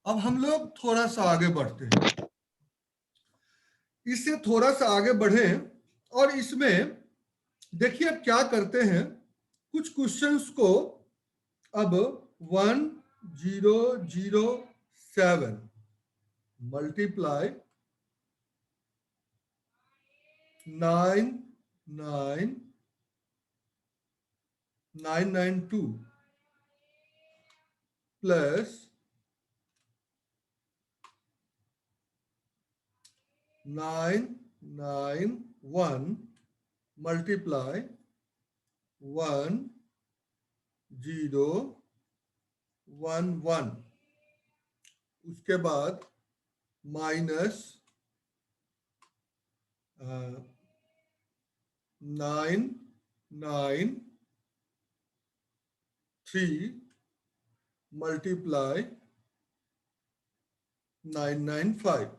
अब हम लोग थोड़ा सा आगे बढ़ते हैं, इससे थोड़ा सा आगे बढ़ें और इसमें देखिए अब क्या करते हैं, कुछ क्वेश्चंस को अब 1007 मल्टीप्लाई 99992 प्लस 991 मल्टीप्लाई 1011, उसके बाद माइनस 993 मल्टीप्लाई 995।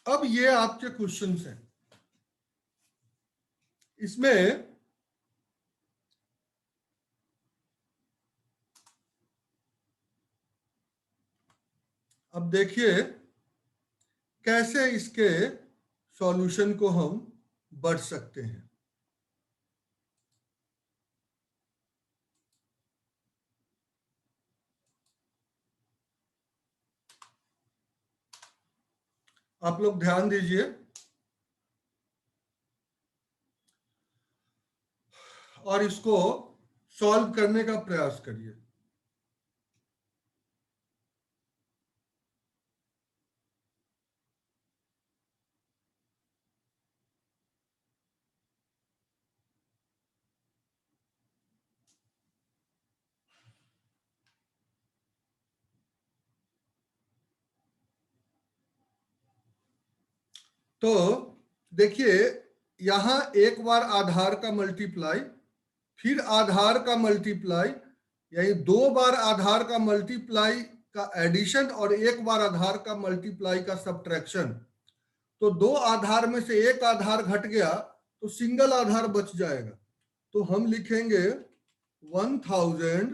अब ये आपके क्वेश्चंस हैं, इसमें अब देखिए कैसे इसके सॉल्यूशन को हम बढ़ सकते हैं। आप लोग ध्यान दीजिए और इसको सॉल्व करने का प्रयास करिए। तो देखिए यहां एक बार आधार का मल्टीप्लाई, फिर आधार का मल्टीप्लाई, यानी दो बार आधार का मल्टीप्लाई का एडिशन और एक बार आधार का मल्टीप्लाई का सब्ट्रैक्शन। तो दो आधार में से एक आधार घट गया तो सिंगल आधार बच जाएगा, तो हम लिखेंगे 1000।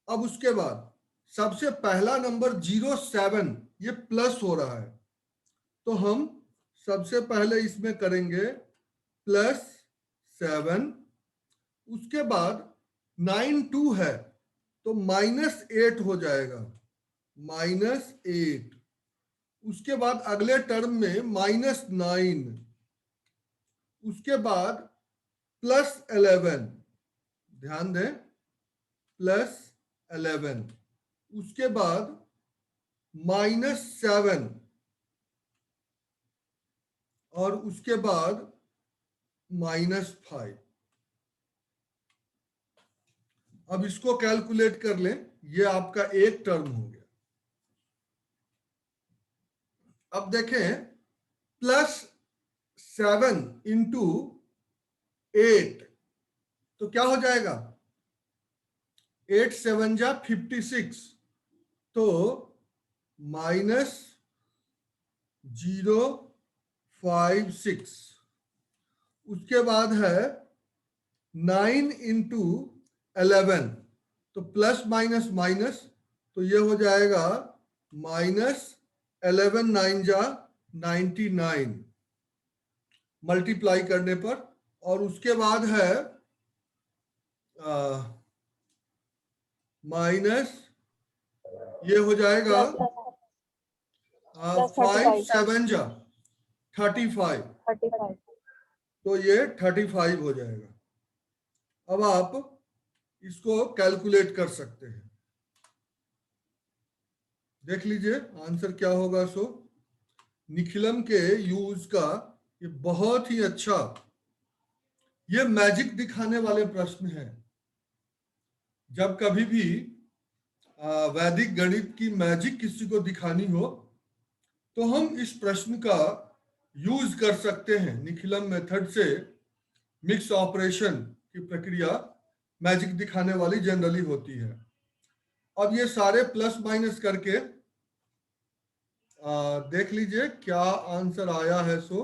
अब उसके बाद सबसे पहला नंबर 07, ये प्लस हो रहा है, तो हम सबसे पहले इसमें करेंगे +7, उसके बाद 92 है तो -8 हो जाएगा, -8, उसके बाद अगले टर्म में -9, उसके बाद +11, ध्यान दें +11, उसके बाद -7 और उसके बाद -5। अब इसको कैलकुलेट कर लें, ये आपका एक टर्म हो गया। अब देखें +7 इंटू 8 तो क्या हो जाएगा, 8 7 जा 56, तो -056। उसके बाद है 9 इंटू 11, तो प्लस माइनस माइनस, तो ये हो जाएगा -11 9 जा 99 मल्टीप्लाई करने पर। और उसके बाद है माइनस, ये हो जाएगा 5 7 जा 35, तो ये 35 हो जाएगा। अब आप इसको कैलकुलेट कर सकते हैं, देख लीजिए आंसर क्या होगा। सो निखिलम के यूज का ये बहुत ही अच्छा, ये मैजिक दिखाने वाले प्रश्न है। जब कभी भी वैदिक गणित की मैजिक किसी को दिखानी हो तो हम इस प्रश्न का यूज कर सकते हैं। निखिलम मेथड से मिक्स ऑपरेशन की प्रक्रिया मैजिक दिखाने वाली जनरली होती है। अब ये सारे प्लस माइनस करके देख लीजिए क्या आंसर आया है। सो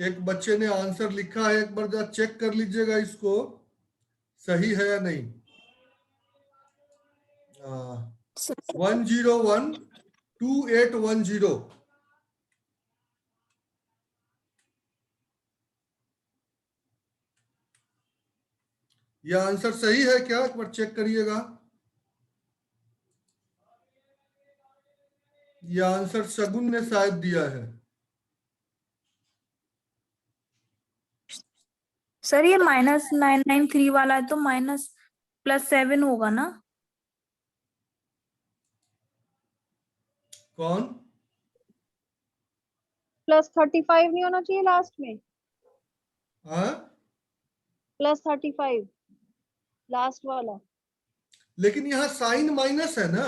एक बच्चे ने आंसर लिखा है, एक बार जरा चेक कर लीजिएगा इसको, सही है या नहीं। 1012810। यह आंसर सही है क्या, एक बार चेक करिएगा। यह आंसर शगुन ने शायद दिया है। सर ये -993 वाला है तो -+7 होगा ना? कौन? +35 नहीं होना चाहिए लास्ट में? हाँ, +35 लास्ट वाला। लेकिन यहाँ साइन माइनस है ना,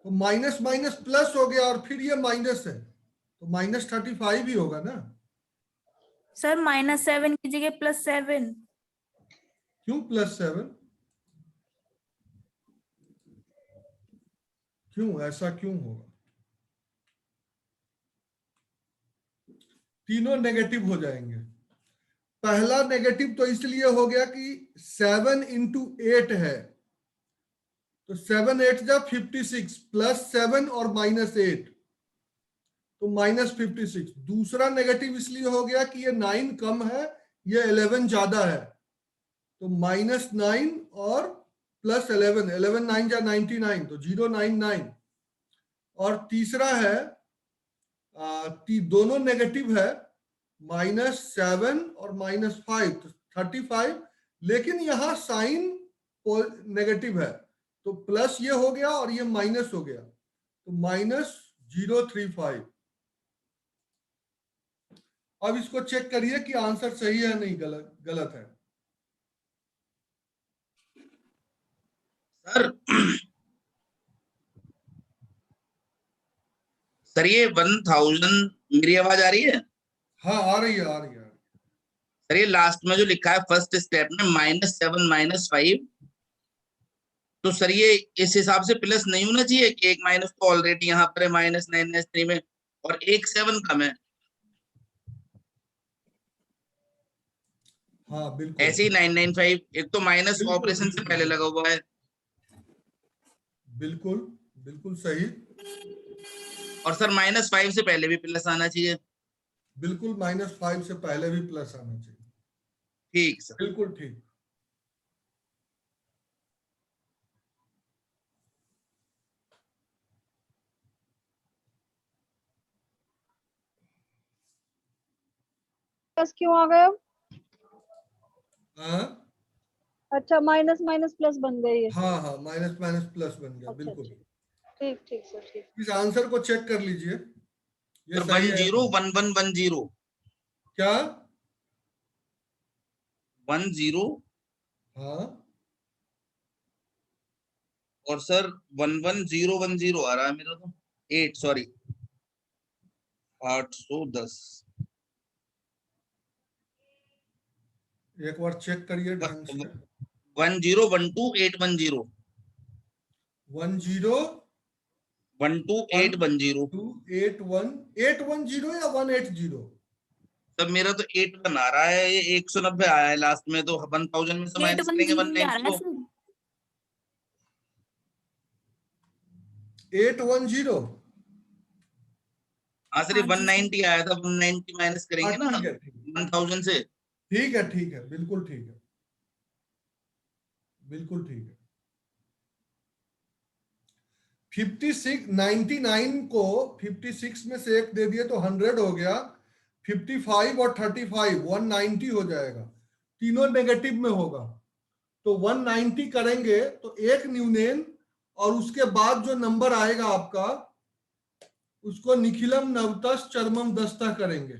तो माइनस माइनस प्लस हो गया और फिर ये माइनस है, तो -35 ही होगा ना। सर -7 की जगह +7। क्यों +7? क्यों, ऐसा क्यों होगा? तीनों नेगेटिव हो जाएंगे। पहला नेगेटिव तो इसलिए हो गया कि 7 × 8 है, तो 7 8 जा 56 +7 और -8 तो -56। दूसरा नेगेटिव इसलिए हो गया कि ये 9 कम है, ये 11 ज्यादा है, तो -9 और +11, 11 9 जा 99 तो 099। और तीसरा है दोनों नेगेटिव है, -7 और -5 तो 35, लेकिन यहां साइन नेगेटिव है, तो प्लस ये हो गया और ये माइनस हो गया, तो -035। अब इसको चेक करिए कि आंसर सही है नहीं गलत है। सर ये 1000, मेरी आवाज आ रही है? हाँ, आ रही है, आ रही है। सर ये लास्ट में जो लिखा है फर्स्ट स्टेप में -7 -5, तो सर ये इस हिसाब से प्लस नहीं होना चाहिए कि एक माइनस तो ऑलरेडी यहाँ पर है -993 में, और एक 7 कम है। हाँ बिल्कुल, ऐसे ही 995, एक तो माइनस बिल्कुल, ऑपरेशन से बिल्कुल, पहले लगा हुआ है। बिल्कुल बिल्कुल सही। और सर -5 से पहले भी प्लस आना चाहिए। बिल्कुल, -5 से पहले भी प्लस आना चाहिए। ठीक सर। बिल्कुल ठीक। प्लस क्यों आ गया? हाँ अच्छा, माइनस माइनस प्लस बन गई है। हाँ हाँ, माइनस माइनस प्लस बन गया, अच्छा, बिल्कुल। ठीक ठीक सर, ठीक। इस आंसर को चेक कर लीजिए, ये सर सही है। 101110, क्या? 10 हाँ, और सर 11010 आ रहा है मेरा तो 8, सॉरी 810। एक बार चेक करिए ढंग से। 1012 810 10 12810। 810 या 180? तब मेरा तो 81 आ रहा है, ये 190 आया है लास्ट में, तो 1000 में से माइनस करेंगे 190 को। 810। हाँ सर, ये 190 आया था, 190 माइनस करेंगे ना ठीक है, ठीक है, 1000 से। ठीक है, ठीक है, बिल्कुल ठीक है, बिल्कुल ठीक है। 56 99 को 56 में से एक दे दिए तो 100 हो गया। 55 और 35 190 हो जाएगा, तीनों नेगेटिव में होगा, तो 190 करेंगे तो एक न्यूनेन और उसके बाद जो नंबर आएगा आपका उसको निखिलम नवतस चरमम दस्ता करेंगे,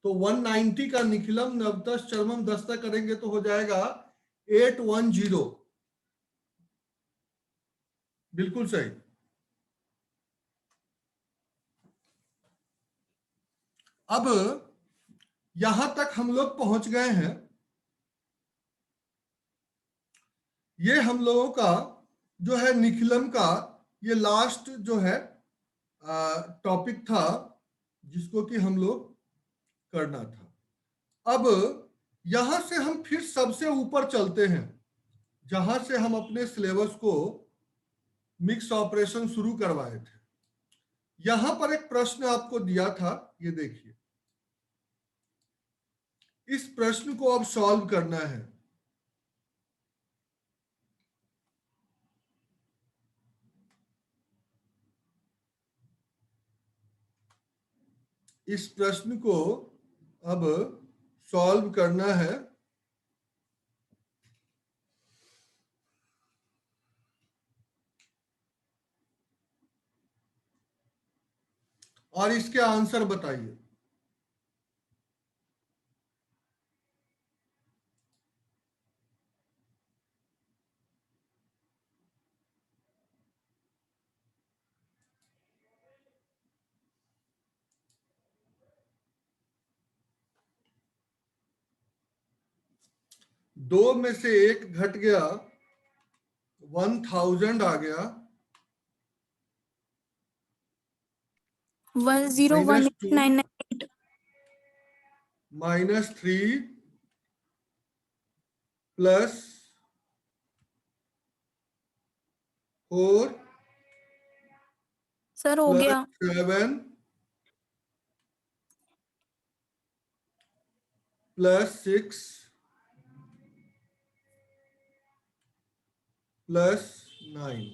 तो 190 का निखिलम नवतस चरमम दस्ता करेंगे तो हो जाएगा 810। बिल्कुल सही। अब यहां तक हम लोग पहुंच गए हैं, ये हम लोगों का जो है निखिलम का ये लास्ट जो है टॉपिक था जिसको कि हम लोग करना था। अब यहां से हम फिर सबसे ऊपर चलते हैं, जहां से हम अपने सिलेबस को मिक्स ऑपरेशन शुरू करवाए थे। यहां पर एक प्रश्न आपको दिया था, ये देखिए, इस प्रश्न को अब सॉल्व करना है। इस प्रश्न को अब सॉल्व करना है। और इसके आंसर बताइए। दो में से एक घट गया, 1000 आ गया, 101899 -3 प्लस 4 सर हो प्लस गया 7 प्लस 6 प्लस 9।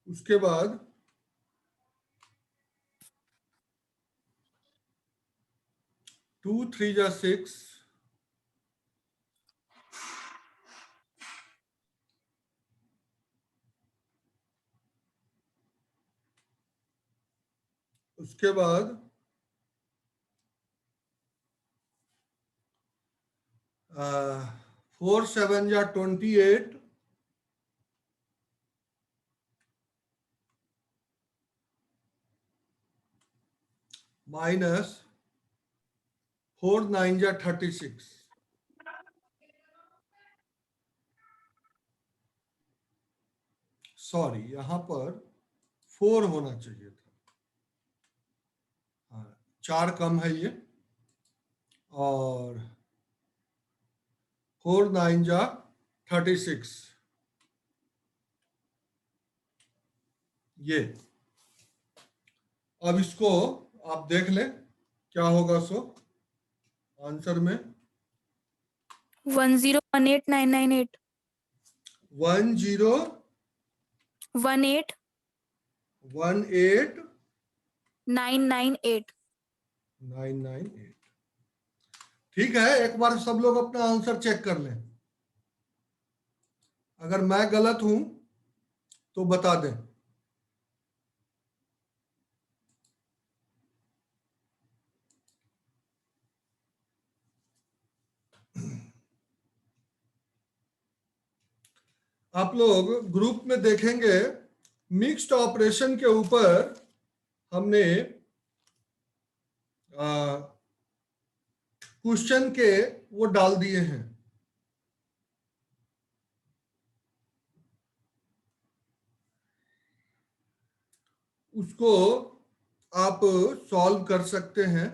उसके बाद 2 3 जा 6, उसके बाद 4 7 जा 28, माइनस 4 9 जा 36। सॉरी, यहां पर 4 होना चाहिए था। हाँ, 4 कम है ये, और 4 9 जा 36, ये। अब इसको आप देख लें क्या होगा। सो आंसर में 1018998 1018 998 998। ठीक है, एक बार सब लोग अपना आंसर चेक कर लें। अगर मैं गलत हूं तो बता दें। आप लोग ग्रुप में देखेंगे, मिक्स्ड ऑपरेशन के ऊपर हमने क्वेश्चन के वो डाल दिए हैं। उसको आप सॉल्व कर सकते हैं।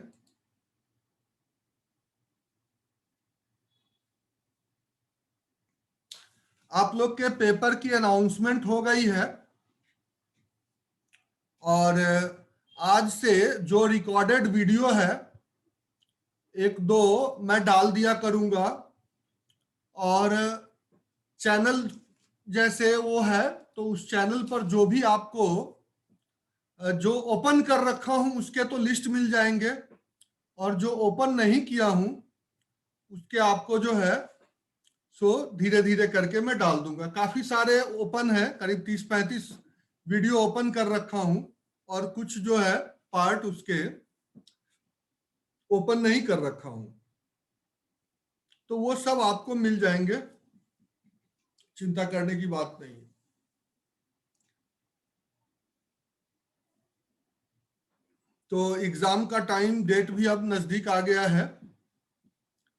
आप लोग के पेपर की अनाउंसमेंट हो गई है, और आज से जो रिकॉर्डेड वीडियो है 1-2 मैं डाल दिया करूंगा, और चैनल जैसे वो है तो उस चैनल पर जो भी आपको जो ओपन कर रखा हूं उसके तो लिस्ट मिल जाएंगे, और जो ओपन नहीं किया हूं उसके आपको जो है सो धीरे धीरे करके मैं डाल दूंगा। काफी सारे ओपन है, करीब 30-35 वीडियो ओपन कर रखा हूं, और कुछ जो है पार्ट उसके ओपन नहीं कर रखा हूं, तो वो सब आपको मिल जाएंगे, चिंता करने की बात नहीं है। तो एग्जाम का टाइम डेट भी अब नजदीक आ गया है।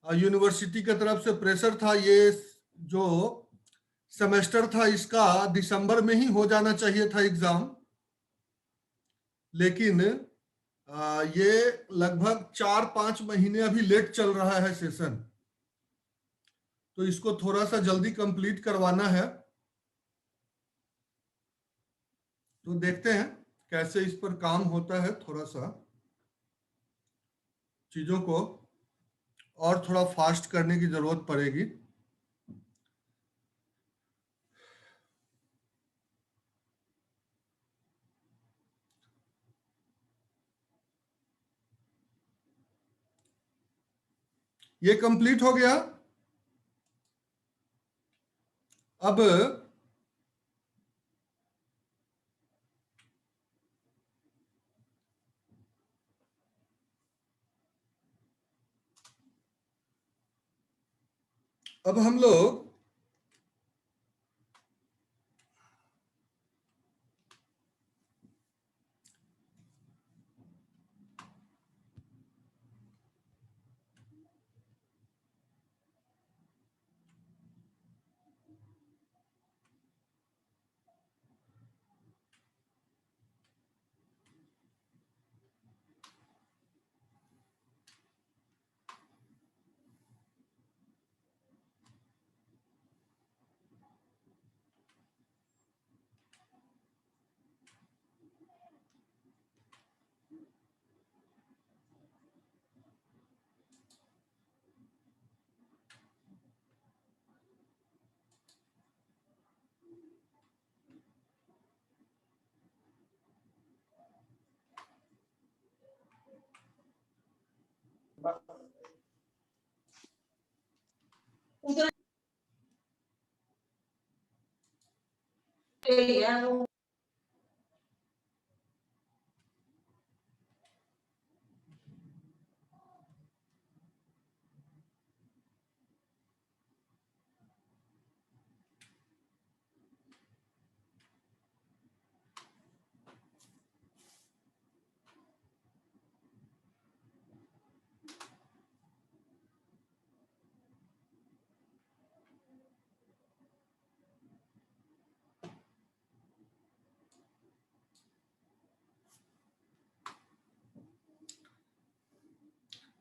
यूनिवर्सिटी की तरफ से प्रेशर था, ये जो सेमेस्टर था इसका, दिसंबर में ही हो जाना चाहिए था एग्जाम, लेकिन ये लगभग 4-5 महीने अभी लेट चल रहा है सेशन, तो इसको थोड़ा सा जल्दी कंप्लीट करवाना है। तो देखते हैं कैसे इस पर काम होता है, थोड़ा सा चीजों को और थोड़ा फास्ट करने की जरूरत पड़ेगी। ये कंप्लीट हो गया। अब हम लोग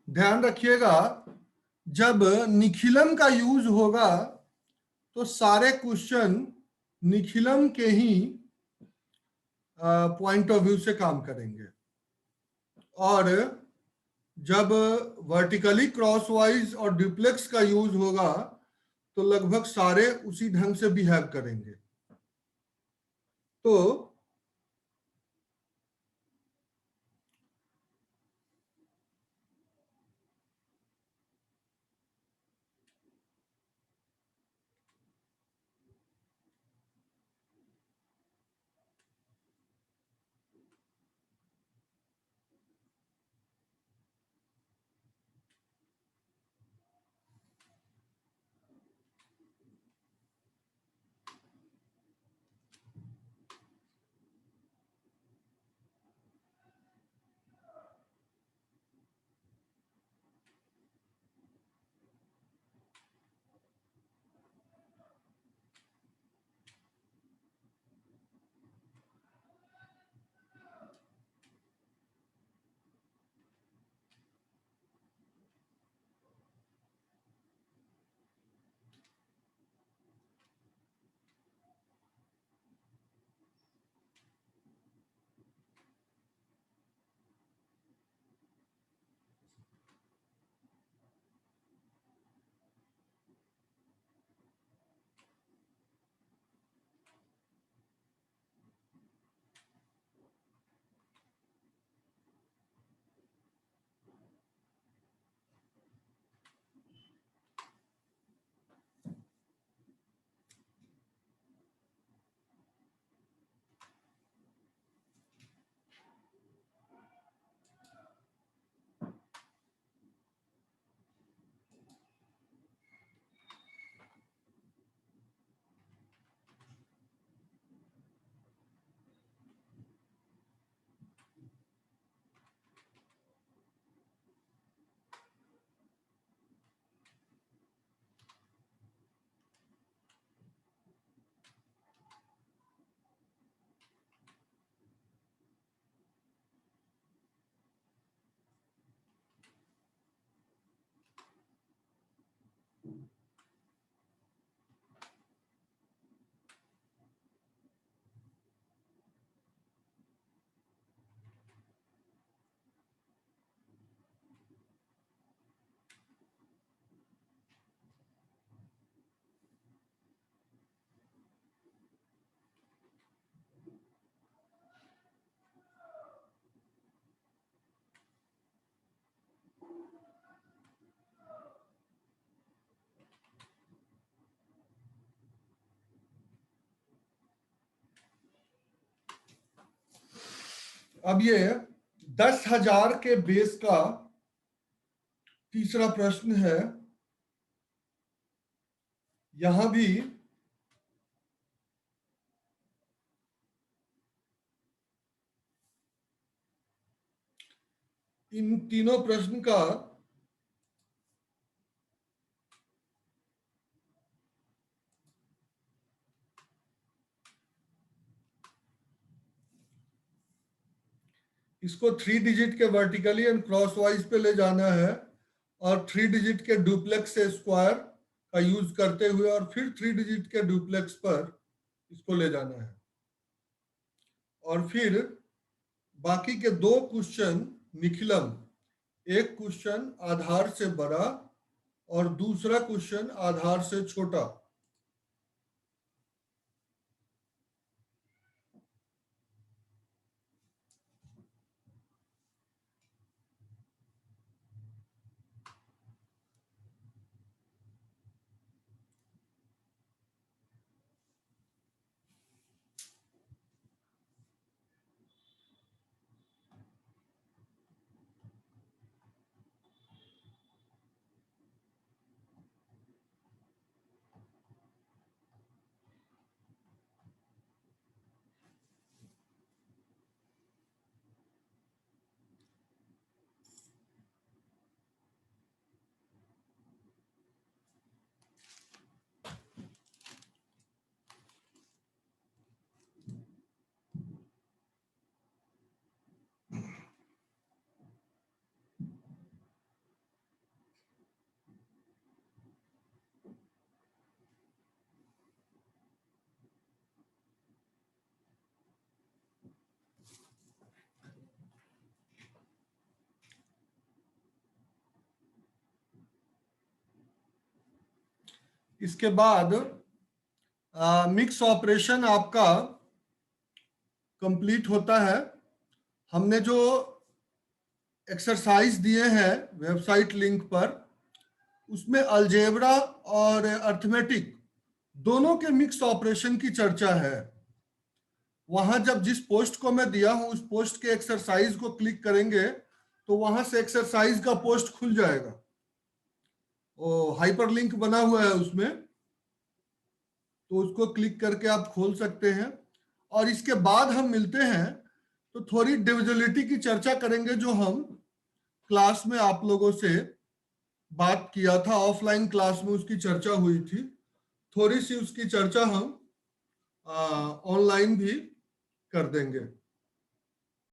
ध्यान रखिएगा, जब निखिलम का यूज होगा तो सारे क्वेश्चन निखिलम के ही पॉइंट ऑफ व्यू से काम करेंगे, और जब वर्टिकली क्रॉसवाइज और ड्यूप्लेक्स का यूज होगा तो लगभग सारे उसी ढंग से बिहेव करेंगे। तो अब ये 10,000 के बेस का तीसरा प्रश्न है। यहां भी इन तीनों प्रश्न का इसको 3 डिजिट के वर्टिकली एंड क्रॉस वाइज पे ले जाना है और 3 डिजिट के डुप्लेक्स से स्क्वायर का यूज करते हुए और फिर 3 डिजिट के डुप्लेक्स पर इसको ले जाना है। और फिर बाकी के 2 क्वेश्चन निखिलम, एक क्वेश्चन आधार से बड़ा और दूसरा क्वेश्चन आधार से छोटा। इसके बाद मिक्स ऑपरेशन आपका कंप्लीट होता है। हमने जो एक्सरसाइज दिए हैं वेबसाइट लिंक पर, उसमें अलजेब्रा और अर्थमेटिक दोनों के मिक्स ऑपरेशन की चर्चा है। वहां जब जिस पोस्ट को मैं दिया हूं उस पोस्ट के एक्सरसाइज को क्लिक करेंगे तो वहां से एक्सरसाइज का पोस्ट खुल जाएगा। वो हाइपर लिंक बना हुआ है उसमें, तो उसको क्लिक करके आप खोल सकते हैं। और इसके बाद हम मिलते हैं तो थोड़ी डिविजिबिलिटी की चर्चा करेंगे, जो हम क्लास में आप लोगों से बात किया था, ऑफलाइन क्लास में उसकी चर्चा हुई थी। थोड़ी सी उसकी चर्चा हम ऑनलाइन भी कर देंगे।